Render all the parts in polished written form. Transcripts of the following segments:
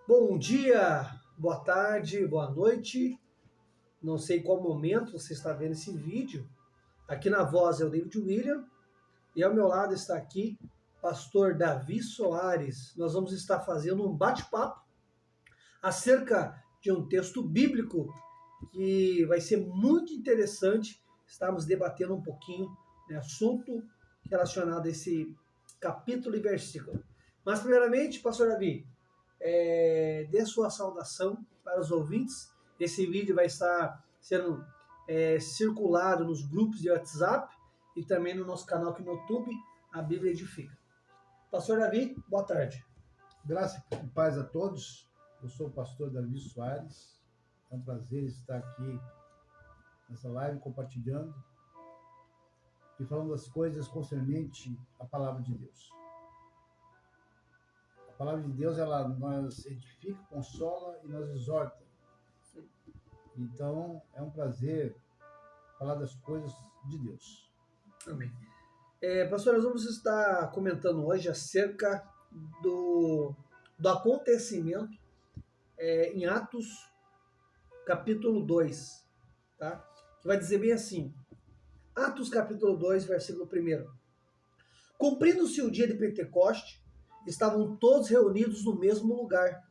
Bom dia, boa tarde, boa noite. Não sei qual momento você está vendo esse vídeo. Aqui na voz é o David William e ao meu lado está aqui pastor Davi Soares. Nós vamos estar fazendo um bate-papo acerca de um texto bíblico que vai ser muito interessante. Estamos debatendo um pouquinho, assunto relacionado a esse capítulo e versículo. Mas primeiramente, pastor Davi, dê sua saudação para os ouvintes. Esse vídeo vai estar sendo circulado nos grupos de WhatsApp e também no nosso canal aqui no YouTube, a Bíblia Edifica. Pastor Davi, boa tarde. Graça e paz a todos. Eu sou o pastor Davi Soares. É um prazer estar aqui nessa live compartilhando e falando das coisas concernente à palavra de Deus. A palavra de Deus, ela nos edifica, consola e nos exorta. Então, é um prazer falar das coisas de Deus. Amém. Pastor, nós vamos estar comentando hoje acerca do acontecimento em Atos, capítulo 2, tá? Que vai dizer bem assim, Atos, capítulo 2, versículo 1. Cumprindo-se o dia de Pentecoste, estavam todos reunidos no mesmo lugar.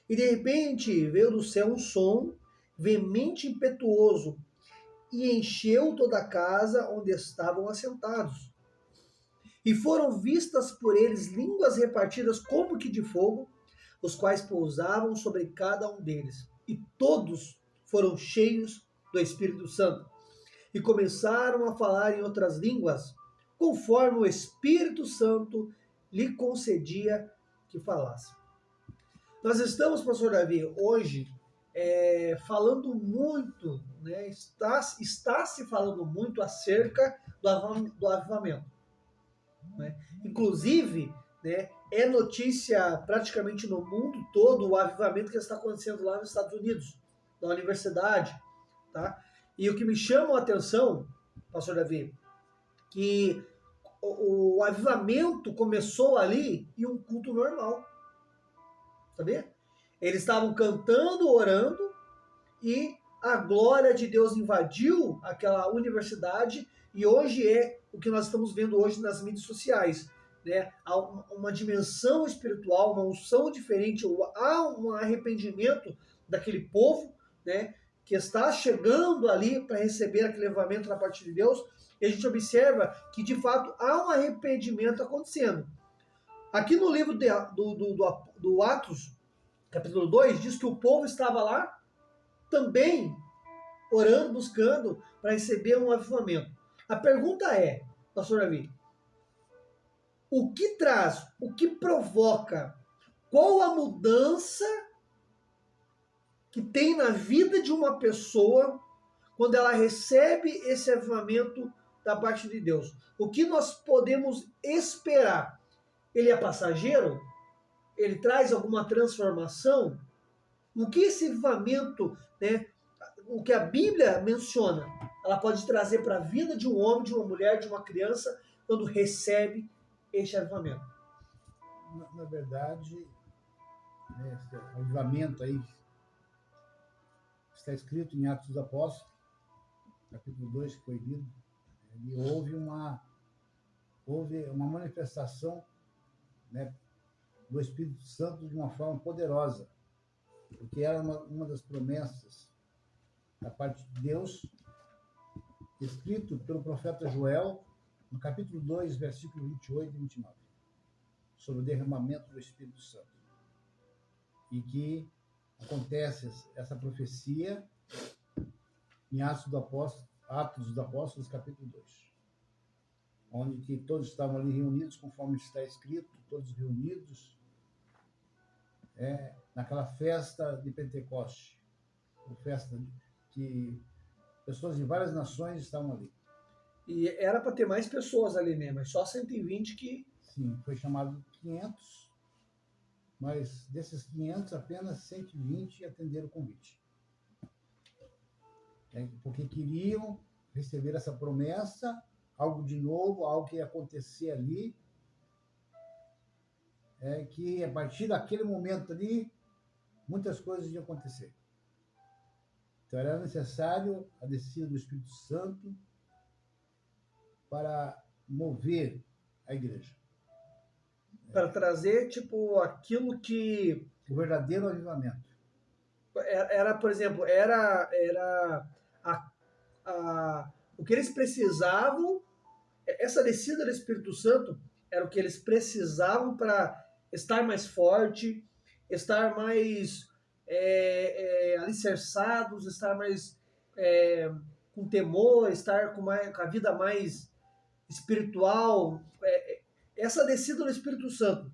E de repente veio do céu um som veemente e impetuoso e encheu toda a casa onde estavam assentados. E foram vistas por eles línguas repartidas como que de fogo, os quais pousavam sobre cada um deles. E todos foram cheios do Espírito Santo e começaram a falar em outras línguas, conforme o Espírito Santo lhe concedia que falasse. Nós estamos, pastor Davi, hoje falando muito, está se falando muito acerca do avivamento. Né? Inclusive, é notícia praticamente no mundo todo o avivamento que está acontecendo lá nos Estados Unidos, na universidade. Tá? E o que me chama a atenção, pastor Davi, que o avivamento começou ali em um culto normal. Sabia? Eles estavam cantando, orando, e a glória de Deus invadiu aquela universidade, e hoje é o que nós estamos vendo hoje nas mídias sociais. Há uma dimensão espiritual, uma unção diferente, há um arrependimento daquele povo, que está chegando ali para receber aquele avivamento da parte de Deus, e a gente observa que de fato há um arrependimento acontecendo. Aqui no livro do Atos, capítulo 2, diz que o povo estava lá também orando, buscando para receber um avivamento. A pergunta é, pastor Davi, o que traz, o que provoca, qual a mudança que tem na vida de uma pessoa quando ela recebe esse avivamento da parte de Deus? O que nós podemos esperar? Ele é passageiro? Ele traz alguma transformação? O que esse avivamento, o que a Bíblia menciona, ela pode trazer para a vida de um homem, de uma mulher, de uma criança, quando recebe este avivamento? Na verdade, esse avivamento aí está escrito em Atos dos Apóstolos, capítulo 2, que foi lido. E houve uma manifestação, do Espírito Santo de uma forma poderosa, porque era uma das promessas da parte de Deus, escrito pelo profeta Joel, no capítulo 2, versículo 28 e 29, sobre o derramamento do Espírito Santo. E que acontece essa profecia em Atos dos Apóstolos, capítulo 2, onde que todos estavam ali reunidos, conforme está escrito, todos reunidos, naquela festa de Pentecoste, uma festa que pessoas de várias nações estavam ali. E era para ter mais pessoas ali, mas só 120 que... Sim, foi chamado 500, mas desses 500, apenas 120 atenderam o convite. Porque queriam receber essa promessa, algo de novo, algo que ia acontecer ali, que a partir daquele momento ali, muitas coisas iam acontecer. Então era necessário a descida do Espírito Santo para mover a igreja. Para trazer, tipo, aquilo que O verdadeiro avivamento. era, por exemplo, era o que eles precisavam, essa descida do Espírito Santo era o que eles precisavam para estar mais forte, estar mais alicerçados, estar mais com temor, estar com a vida mais espiritual. Essa descida do Espírito Santo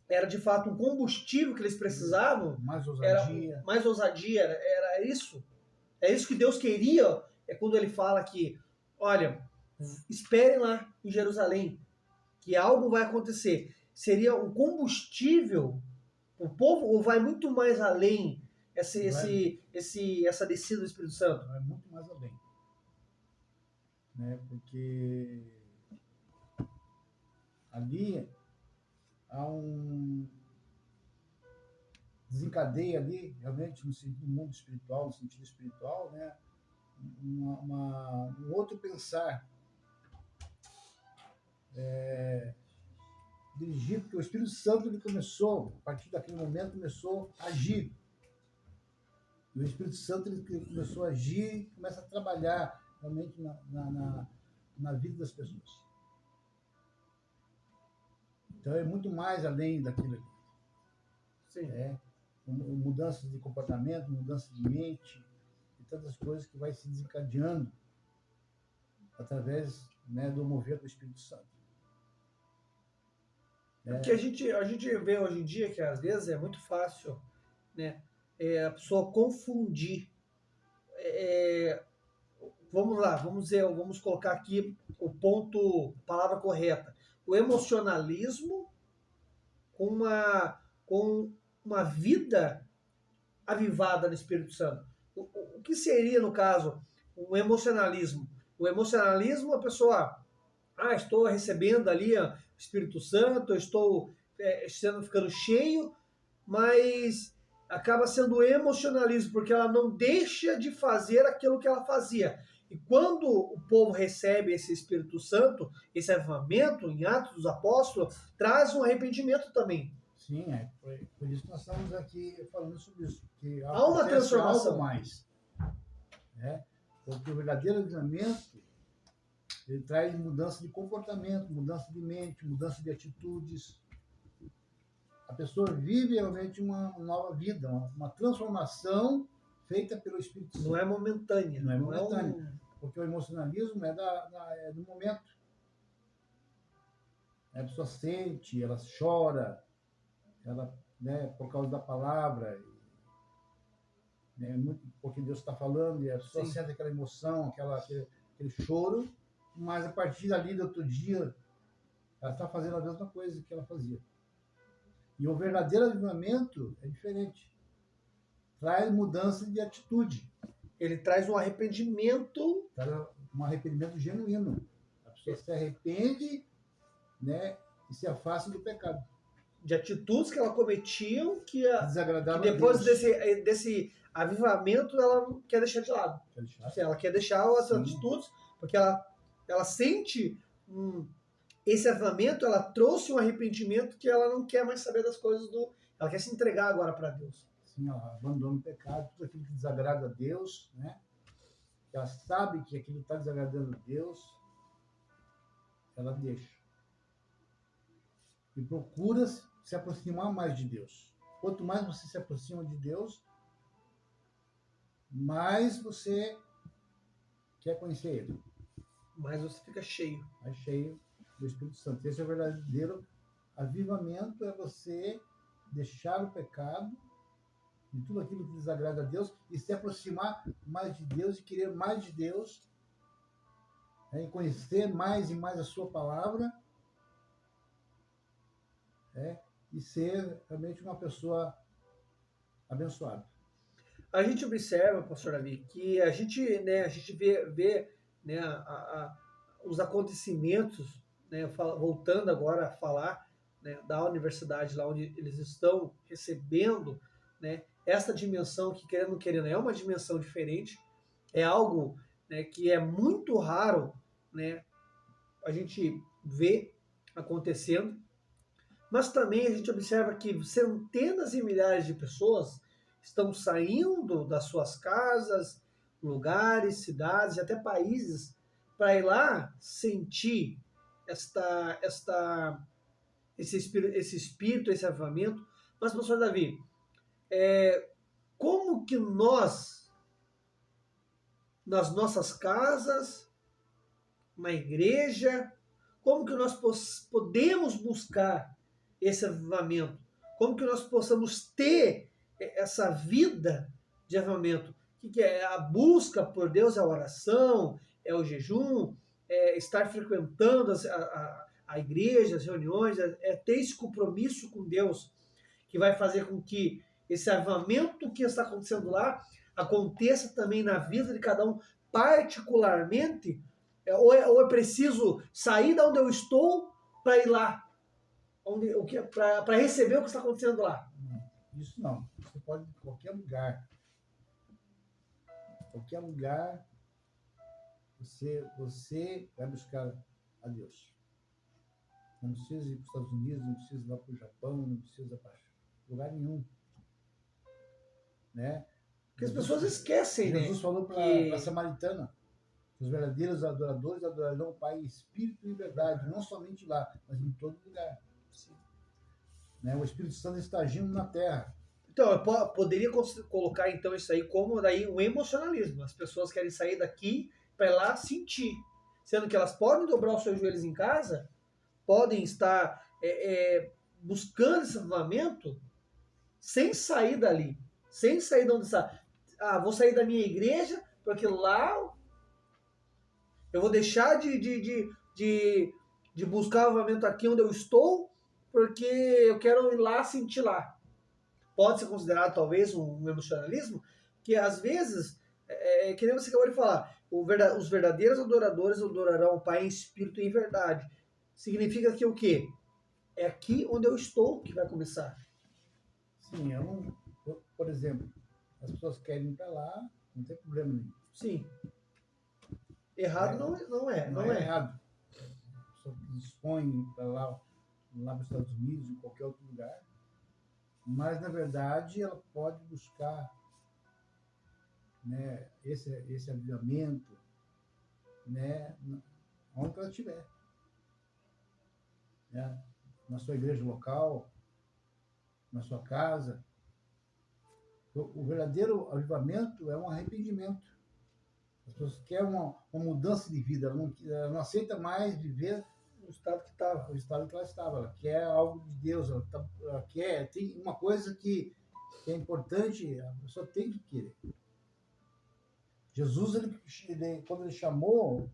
era de fato um combustível que eles precisavam, Mais era ousadia. mais ousadia, era isso. É isso que Deus queria, é quando ele fala que, olha, esperem lá em Jerusalém, que algo vai acontecer. Seria um combustível, o povo, ou vai muito mais além essa descida do Espírito Santo? Vai muito mais além. Né? Porque ali há desencadeia ali, realmente, no mundo espiritual, no sentido espiritual, né? Um outro pensar dirigido, porque o Espírito Santo ele começou, a partir daquele momento, começou a agir. E o Espírito Santo ele começou a agir, começa a trabalhar realmente na vida das pessoas. Então é muito mais além daquilo ali. Sim. Mudanças de comportamento, mudança de mente e tantas coisas que vai se desencadeando através, né, do mover do Espírito Santo. Porque a gente vê hoje em dia que às vezes é muito fácil, né, a pessoa confundir. Vamos lá, vamos colocar aqui a palavra correta. O emocionalismo com uma vida avivada no Espírito Santo. O que seria, no caso, um emocionalismo? O emocionalismo, a pessoa, estou recebendo ali o Espírito Santo, eu estou ficando cheio, mas acaba sendo emocionalismo, porque ela não deixa de fazer aquilo que ela fazia. E quando o povo recebe esse Espírito Santo, esse avivamento em Atos dos Apóstolos, traz um arrependimento também. Sim, por isso que nós estamos aqui falando sobre isso. Que há uma transformação. Algo mais. Né? Porque o verdadeiro avivamento ele traz mudança de comportamento, mudança de mente, mudança de atitudes. A pessoa vive realmente uma nova vida, uma transformação feita pelo Espírito Santo. Não é momentânea. Não é momentânea. Porque o emocionalismo é do momento. A pessoa sente, ela chora, ela, né, por causa da palavra, né, porque Deus está falando, e a pessoa sente aquela emoção, aquele choro, mas a partir dali do outro dia, ela está fazendo a mesma coisa que ela fazia. E o verdadeiro avivamento é diferente. Traz mudança de atitude. Ele traz um arrependimento. Traz um arrependimento genuíno. A pessoa se arrepende, né, e se afasta do pecado. De atitudes que ela cometiam que depois desse avivamento ela não quer deixar de lado. Ela quer deixar as atitudes, porque ela sente esse avivamento, ela trouxe um arrependimento que ela não quer mais saber das coisas ela quer se entregar agora para Deus. Sim, ela abandona o pecado, tudo aquilo que desagrada a Deus, né? Ela sabe que aquilo está desagradando a Deus, ela deixa. E procura se aproximar mais de Deus. Quanto mais você se aproxima de Deus, mais você quer conhecer Ele. Mais você fica cheio. Mais cheio do Espírito Santo. Esse é o verdadeiro avivamento, é você deixar o pecado e tudo aquilo que desagrada a Deus e se aproximar mais de Deus e querer mais de Deus, e conhecer mais e mais a sua palavra, e ser realmente uma pessoa abençoada. A gente observa, pastor Davi, que a gente vê né, os acontecimentos, né, voltando agora a falar, né, da universidade lá onde eles estão recebendo né? Essa dimensão que, querendo ou não querendo, é uma dimensão diferente, é algo, né, que é muito raro, né, a gente vê acontecendo, mas também a gente observa que centenas e milhares de pessoas estão saindo das suas casas, lugares, cidades e até países para ir lá sentir esse espírito, esse avivamento. Mas, pastor Davi, como que nós, nas nossas casas, na igreja, como que nós podemos buscar esse avivamento? Como que nós possamos ter essa vida de avivamento? O que é a busca por Deus? É a oração? É o jejum? É estar frequentando a igreja, as reuniões? É ter esse compromisso com Deus que vai fazer com que esse avivamento que está acontecendo lá aconteça também na vida de cada um, particularmente, ou é preciso sair da onde eu estou para ir lá, para receber o que está acontecendo lá? Não, isso não. Você pode ir em qualquer lugar. Qualquer lugar, você vai buscar a Deus. Não precisa ir para os Estados Unidos, não precisa ir lá para o Japão, não precisa ir para lugar nenhum. Né? Porque as pessoas esquecem, Jesus né? falou para a samaritana: os verdadeiros adoradores adorarão o Pai em espírito e verdade, não somente lá, mas em todo lugar. Sim. Né? O Espírito Santo está agindo na terra. Então, eu poderia colocar então isso aí como daí um emocionalismo. As pessoas querem sair daqui para ir lá sentir, sendo que elas podem dobrar os seus joelhos em casa, podem estar buscando esse avivamento sem sair dali, sem sair de onde está. Ah, vou sair da minha igreja porque lá eu vou deixar de buscar o avivamento aqui onde eu estou porque eu quero ir lá sentir lá. Pode ser considerado talvez um emocionalismo, que às vezes, que nem você acabou de falar, os verdadeiros adoradores adorarão o Pai em espírito e em verdade. Significa que o quê? É aqui onde eu estou que vai começar. Sim, por exemplo, as pessoas querem ir para lá, não tem problema nenhum. Sim. Errado não é. Errado. A pessoa que dispõe para lá para os Estados Unidos, em qualquer outro lugar, mas na verdade ela pode buscar, né, esse avivamento, né, onde ela estiver, né, na sua igreja local, na sua casa. O verdadeiro avivamento é um arrependimento. As pessoas querem uma mudança de vida, ela não aceita mais viver O estado que estava. o estado que ela estava. Ela quer algo de Deus, ela quer. Tem uma coisa que é importante, a pessoa tem que querer. Jesus, quando ele chamou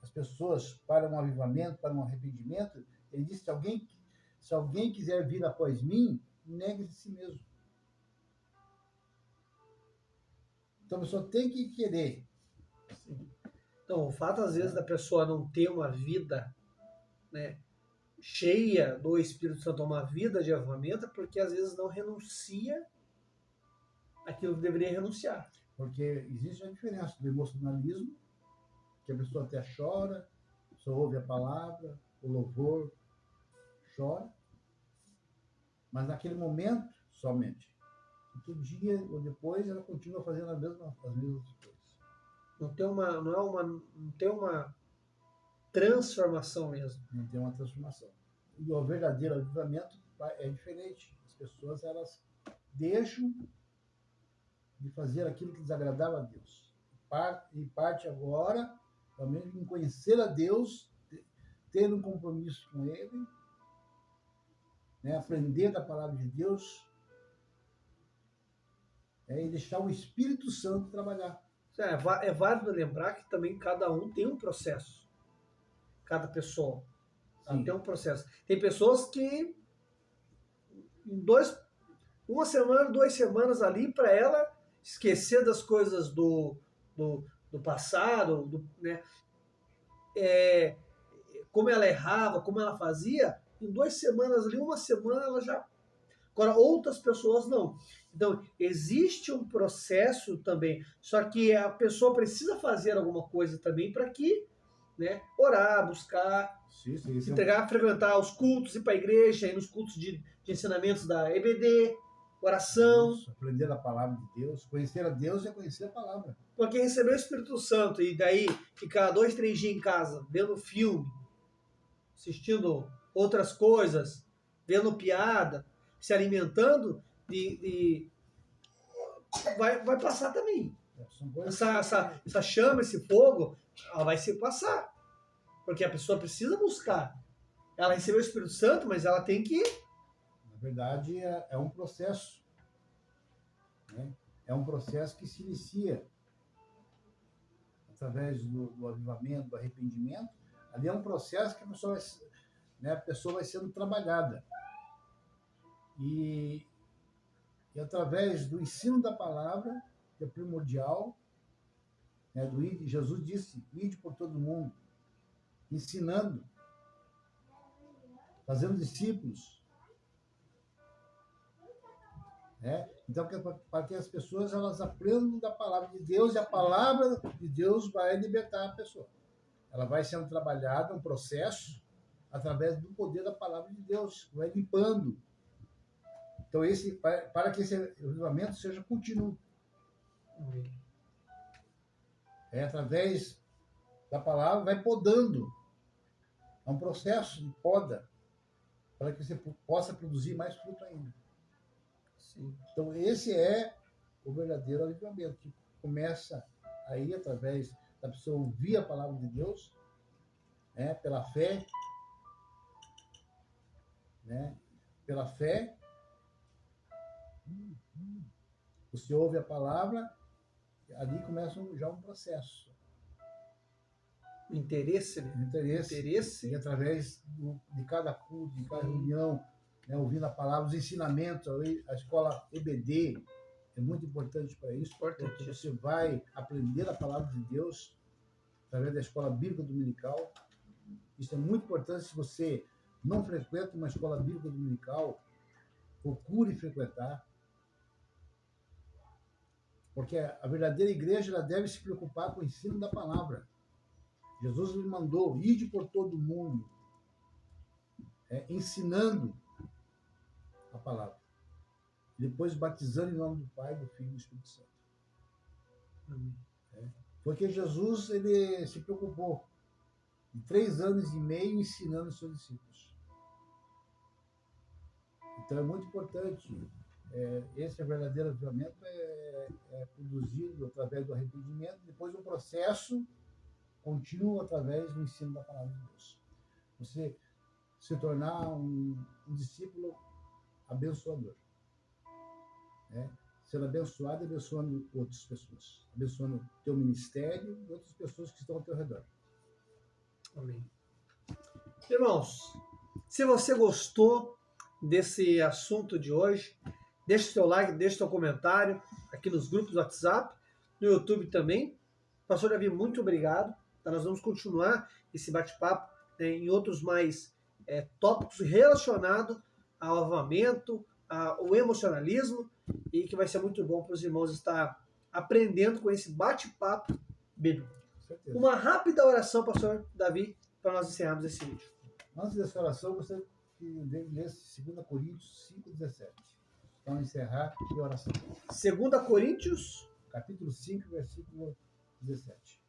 as pessoas para um avivamento, para um arrependimento, ele disse: se alguém quiser vir após mim, negue de si mesmo. Então a pessoa tem que querer. Sim. Então, o fato, às vezes, da pessoa não ter uma vida, né, cheia do Espírito Santo, uma vida de avivamento, é porque às vezes não renuncia aquilo que deveria renunciar. Porque existe a diferença do emocionalismo, que a pessoa até chora, só ouve a palavra, o louvor, chora, mas naquele momento somente. Outro dia ou depois ela continua fazendo as mesmas coisas. Não tem uma transformação mesmo. Não tem uma transformação. E o verdadeiro avivamento é diferente. As pessoas, elas deixam de fazer aquilo que desagradava a Deus. E parte agora, também, em conhecer a Deus, ter um compromisso com Ele, né, aprender da palavra de Deus, e deixar o Espírito Santo trabalhar. É válido lembrar que também cada um tem um processo. Cada pessoa tem um processo. Tem pessoas que em uma semana, 2 semanas ali, para ela esquecer das coisas do passado, né? Como ela errava, como ela fazia, em 2 semanas ali, uma semana ela já Agora, outras pessoas não. Então, existe um processo também, só que a pessoa precisa fazer alguma coisa também para que, né, orar, buscar, Sim, sim, se entregar, frequentar os cultos, ir para a igreja, ir nos cultos de ensinamentos da EBD, oração. Isso, aprender a palavra de Deus. Conhecer a Deus é conhecer a palavra. Porque receber o Espírito Santo e daí ficar 2, 3 dias em casa, vendo filme, assistindo outras coisas, vendo piada, se alimentando, vai passar também. São coisas Essa chama, esse fogo, ela vai se passar. Porque a pessoa precisa buscar. Ela recebeu o Espírito Santo, mas ela tem que... Na verdade, é um processo. Né? É um processo que se inicia através do avivamento, do arrependimento. Ali é um processo que a pessoa vai sendo trabalhada. E através do ensino da palavra, que é primordial, né, Jesus disse, ide por todo mundo, ensinando, fazendo discípulos. Né? Então, para que as pessoas elas aprendam da palavra de Deus, e a palavra de Deus vai libertar a pessoa. Ela vai sendo trabalhada, um processo, através do poder da palavra de Deus, vai limpando. Então, para que esse avivamento seja contínuo. Através da palavra, vai podando. É um processo de poda, para que você possa produzir mais fruto ainda. Sim. Então, esse é o verdadeiro avivamento, que começa aí através da pessoa ouvir a palavra de Deus, né, pela fé, né, pela fé. Você ouve a palavra, ali começa já um processo. Interesse, né? Interesse. E através de cada culto, de cada reunião, né, ouvindo a palavra, os ensinamentos, a escola EBD é muito importante para isso, porque você vai aprender a palavra de Deus através da escola bíblica dominical. Isso é muito importante. Se você não frequenta uma escola bíblica dominical, procure frequentar. Porque a verdadeira igreja ela deve se preocupar com o ensino da palavra. Jesus lhe mandou, ide por todo mundo, ensinando a palavra. Depois batizando em nome do Pai, do Filho e do Espírito Santo. Amém. Porque Jesus ele se preocupou de 3 anos e meio ensinando os seus discípulos. Então é muito importante. Esse verdadeiro avivamento é produzido através do arrependimento, depois um processo contínuo através do ensino da palavra de Deus. Você se tornar um discípulo abençoador. Ser abençoado, abençoando outras pessoas. Abençoando o teu ministério e outras pessoas que estão ao teu redor. Amém. Irmãos, se você gostou desse assunto de hoje, deixa o seu like, deixa o seu comentário aqui nos grupos do WhatsApp, no YouTube também. Pastor Davi, muito obrigado. Tá, nós vamos continuar esse bate-papo, né, em outros mais tópicos relacionados ao avivamento, ao emocionalismo, e que vai ser muito bom para os irmãos estar aprendendo com esse bate-papo bíblico. Uma rápida oração, pastor Davi, para nós encerrarmos esse vídeo. Antes dessa oração, eu gostaria que o David lesse 2 Coríntios 5,17. Então, encerrar e oração. 2 Coríntios, capítulo 5, versículo 17.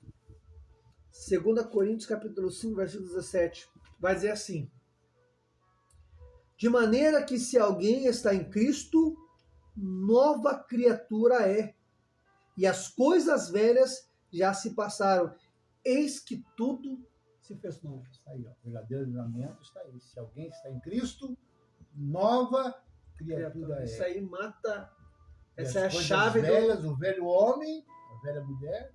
2 Coríntios, capítulo 5, versículo 17. Vai dizer assim: de maneira que se alguém está em Cristo, nova criatura é, e as coisas velhas já se passaram, eis que tudo se fez novo. Está aí, ó. O verdadeiro avivamento está aí. Se alguém está em Cristo, nova criatura é. Isso aí mata. E essa é a coisas chave velhas, o velho homem, a velha mulher,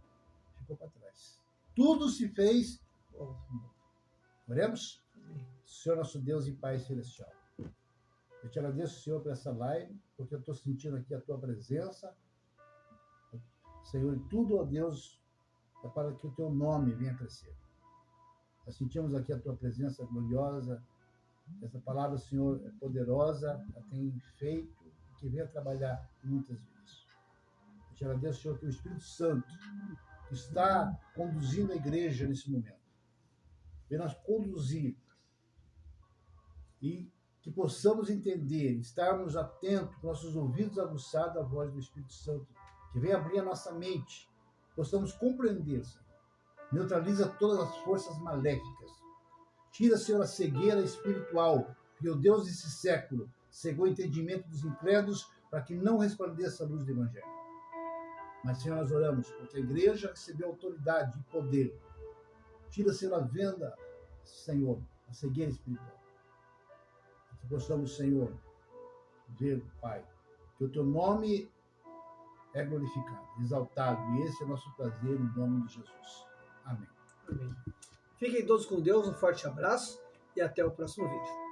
ficou para trás. Tudo se fez. Oremos? Senhor nosso Deus e Pai Celestial, eu te agradeço, Senhor, por essa live, porque eu estou sentindo aqui a tua presença. Senhor, e tudo, ó Deus, é para que o teu nome venha crescer. Nós sentimos aqui a tua presença gloriosa, Essa palavra, Senhor, é poderosa, ela tem feito, que venha trabalhar muitas vezes. Eu te agradeço, Senhor, que o Espírito Santo está conduzindo a igreja nesse momento. Venha nos conduzir e que possamos entender, estarmos atentos, com nossos ouvidos aguçados à voz do Espírito Santo, que venha abrir a nossa mente, possamos compreender, Senhor. Neutraliza todas as forças maléficas. Tira, Senhor, a cegueira espiritual, porque o Deus desse século cegou o entendimento dos incrédulos para que não resplandeça a luz do Evangelho. Mas, Senhor, nós oramos, porque a igreja recebeu autoridade e poder. Tira, Senhor, a venda, Senhor, a cegueira espiritual. Que possamos, Senhor, ver, Pai, que o Teu nome é glorificado, exaltado, e esse é o nosso prazer, em nome de Jesus. Amém. Amém. Fiquem todos com Deus, um forte abraço e até o próximo vídeo.